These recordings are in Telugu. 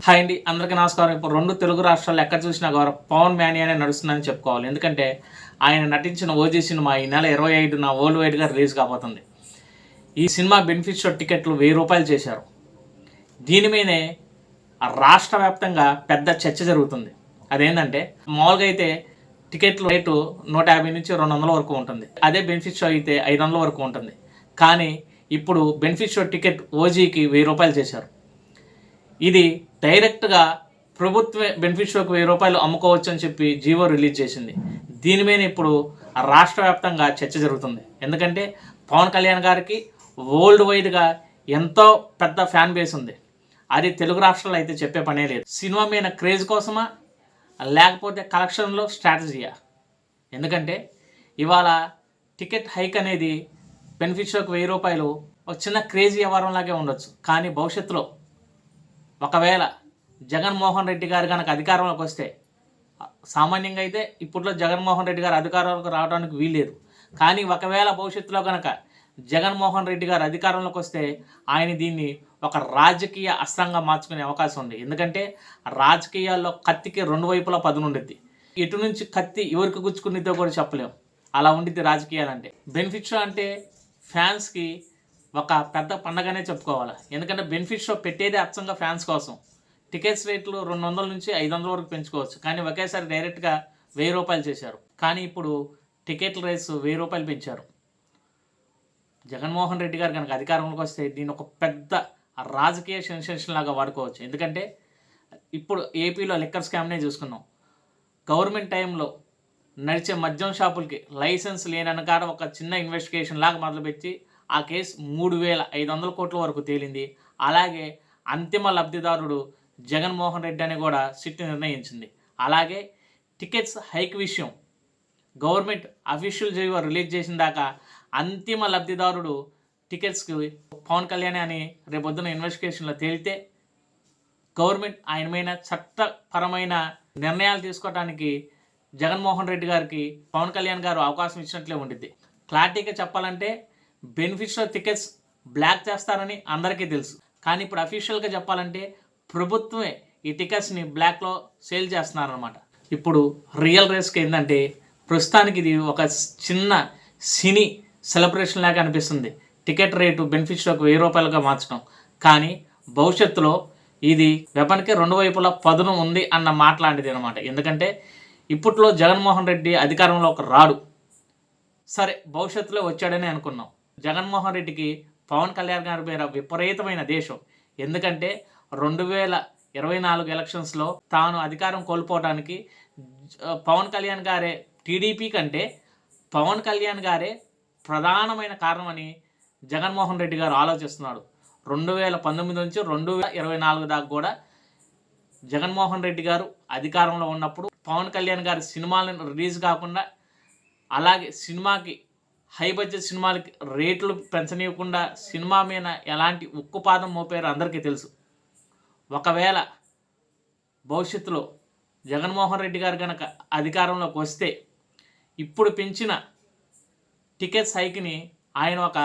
హాయ్ అండి, అందరికీ నమస్కారం. ఇప్పుడు రెండు తెలుగు రాష్ట్రాల్లో ఎక్కడ చూసినా కూడా పవన్ మేనియానే నడుస్తుందని చెప్పుకోవాలి. ఎందుకంటే ఆయన నటించిన ఓజీ సినిమా ఈ నెల 25న వరల్డ్ వైడ్గా రిలీజ్ కాబోతుంది. ఈ సినిమా బెనిఫిట్ షో టికెట్లు ₹1000 చేశారు. దీని మీదే రాష్ట్ర వ్యాప్తంగా పెద్ద చర్చ జరుగుతుంది. అదేంటంటే మామూలుగా అయితే టికెట్లు రేటు 150 నుంచి 200 వరకు ఉంటుంది. అదే బెనిఫిట్ షో అయితే 500 వరకు ఉంటుంది. కానీ ఇప్పుడు బెనిఫిట్ షో టికెట్ ఓజీకి ₹1000 చేశారు. ఇది డైరెక్ట్గా ప్రభుత్వ బెనిఫిట్ షోకి ₹1000 అమ్ముకోవచ్చు అని చెప్పి జీవో రిలీజ్ చేసింది. దీని మీద ఇప్పుడు రాష్ట్ర వ్యాప్తంగా చర్చ జరుగుతుంది. ఎందుకంటే పవన్ కళ్యాణ్ గారికి వరల్డ్ వైడ్గా ఎంతో పెద్ద ఫ్యాన్ బేస్ ఉంది. అది తెలుగు రాష్ట్రాల్లో అయితే చెప్పే పనే లేదు. సినిమా మీద క్రేజ్ కోసమా లేకపోతే కలెక్షన్లో స్ట్రాటజీయా? ఎందుకంటే ఇవాళ టికెట్ హైక్ అనేది బెనిఫిట్ షోకి ₹1000 ఒక చిన్న క్రేజీ వ్యవహారంలాగే ఉండొచ్చు. కానీ భవిష్యత్తులో ఒకవేళ జగన్మోహన్ రెడ్డి గారు కనుక అధికారంలోకి వస్తే, సామాన్యంగా అయితే ఇప్పట్లో జగన్మోహన్ రెడ్డి గారు అధికారంలోకి రావడానికి వీల్లేదు. కానీ ఒకవేళ భవిష్యత్తులో కనుక జగన్మోహన్ రెడ్డి గారు అధికారంలోకి వస్తే ఆయన దీన్ని ఒక రాజకీయ అస్త్రంగా మార్చుకునే అవకాశం ఉంది. ఎందుకంటే రాజకీయాల్లో కత్తికి రెండు వైపులా పదును ఉండిద్ది. ఎటు నుంచి కత్తి ఎవరికి గుచ్చుకునిద్దో కూడా చెప్పలేము. అలా ఉండిద్ది రాజకీయాలంటే. బెనిఫిట్ షో అంటే ఫ్యాన్స్కి ఒక పెద్ద పండగనే చెప్పుకోవాలి. ఎందుకంటే బెనిఫిట్ షో పెట్టేదే అచ్చంగా ఫ్యాన్స్ కోసం. టికెట్స్ రేట్లు 200 నుంచి 500 వరకు పెంచుకోవచ్చు. కానీ ఒకేసారి డైరెక్ట్గా ₹1000 చేశారు. కానీ ఇప్పుడు టికెట్ల రేట్స్ ₹1000 పెంచారు. జగన్మోహన్ రెడ్డి గారు కనుక అధికారంలోకి వస్తే దీన్ని ఒక పెద్ద రాజకీయ సెన్సేషన్ లాగా వాడుకోవచ్చు. ఎందుకంటే ఇప్పుడు ఏపీలో లిక్కర్ స్కామ్నే చూసుకున్నాం. గవర్నమెంట్ టైంలో నడిచే మద్యం షాపులకి లైసెన్స్ లేననకాడ ఒక చిన్న ఇన్వెస్టిగేషన్ లాగా మొదలుపెట్టి ఆ కేసు 3,500 కోట్ల వరకు తేలింది. అలాగే అంతిమ లబ్ధిదారుడు జగన్మోహన్ రెడ్డి అని కూడా సిట్ నిర్ణయించింది. అలాగే టికెట్స్ హైక్ విషయం గవర్నమెంట్ అఫీషియల్ జీవో రిలీజ్ చేసిన దాకా అంతిమ లబ్ధిదారుడు టికెట్స్కి పవన్ కళ్యాణ్ అని రేపొద్దున ఇన్వెస్టిగేషన్లో తేలితే గవర్నమెంట్ ఆయన మీద చట్టపరమైన నిర్ణయాలు తీసుకోవడానికి జగన్మోహన్ రెడ్డి గారికి పవన్ కళ్యాణ్ గారు అవకాశం ఇచ్చినట్లే ఉండిద్ది. క్లారిటీగా చెప్పాలంటే బెనిఫిట్ షో టికెట్స్ బ్లాక్ చేస్తారని అందరికీ తెలుసు. కానీ ఇప్పుడు అఫీషియల్గా చెప్పాలంటే ప్రభుత్వమే ఈ టికెట్స్ని బ్లాక్లో సేల్ చేస్తున్నారనమాట. ఇప్పుడు రియల్ రిస్క్ ఏంటంటే ప్రస్తుతానికి ఇది ఒక చిన్న సినీ సెలబ్రేషన్ లాగా అనిపిస్తుంది. టికెట్ రేటు బెనిఫిట్ షోకి ₹1000గా మార్చడం. కానీ భవిష్యత్తులో ఇది వెపన్కి రెండు వైపులా పదును ఉంది అన్న మాట్లాంటిది అనమాట. ఎందుకంటే ఇప్పట్లో జగన్మోహన్ రెడ్డి అధికారంలోకి రాడు. సరే, భవిష్యత్తులో వచ్చాడని అనుకున్నాం. జగన్మోహన్ రెడ్డికి పవన్ కళ్యాణ్ గారి మీద విపరీతమైన దేశం. ఎందుకంటే 2024 ఎలక్షన్స్లో తాను అధికారం కోల్పోవడానికి పవన్ కళ్యాణ్ గారే, టీడీపీ కంటే పవన్ కళ్యాణ్ గారే ప్రధానమైన కారణమని జగన్మోహన్ రెడ్డి గారు ఆలోచిస్తున్నాడు. 2019 నుంచి 2024 దాకా కూడా జగన్మోహన్ రెడ్డి గారు అధికారంలో ఉన్నప్పుడు పవన్ కళ్యాణ్ గారి సినిమాలను రిలీజ్ కాకుండా, అలాగే సినిమాకి హై బడ్జెట్ సినిమాలకి రేట్లు పెంచనీయకుండా సినిమా మీద ఎలాంటి ఉక్కుపాదం మోపారో అందరికీ తెలుసు. ఒకవేళ భవిష్యత్తులో జగన్మోహన్ రెడ్డి గారు కనుక అధికారంలోకి వస్తే ఇప్పుడు పెంచిన టికెట్స్ హైక్ని ఆయన ఒక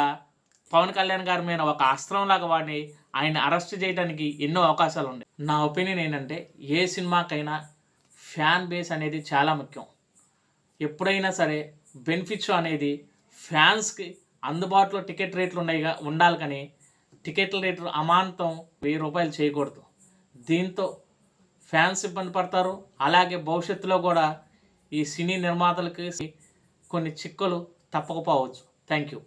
పవన్ కళ్యాణ్ గారి మీద ఒక అస్త్రంలాగా వాడి ఆయన అరెస్ట్ చేయడానికి ఎన్నో అవకాశాలు ఉన్నాయి. నా ఒపీనియన్ ఏంటంటే ఏ సినిమాకైనా ఫ్యాన్ బేస్ అనేది చాలా ముఖ్యం. ఎప్పుడైనా సరే బెనిఫిట్ షో అనేది ఫ్యాన్స్కి అందుబాటులో టికెట్ రేట్లు ఉండాలి. కానీ టికెట్ల రేట్లు అమాంతం ₹1000 చేయకూడదు. దీంతో ఫ్యాన్స్ ఇబ్బంది పడతారు. అలాగే భవిష్యత్తులో కూడా ఈ సినీ నిర్మాతలకి కొన్ని చిక్కులు తప్పకపోవచ్చు. Thank you.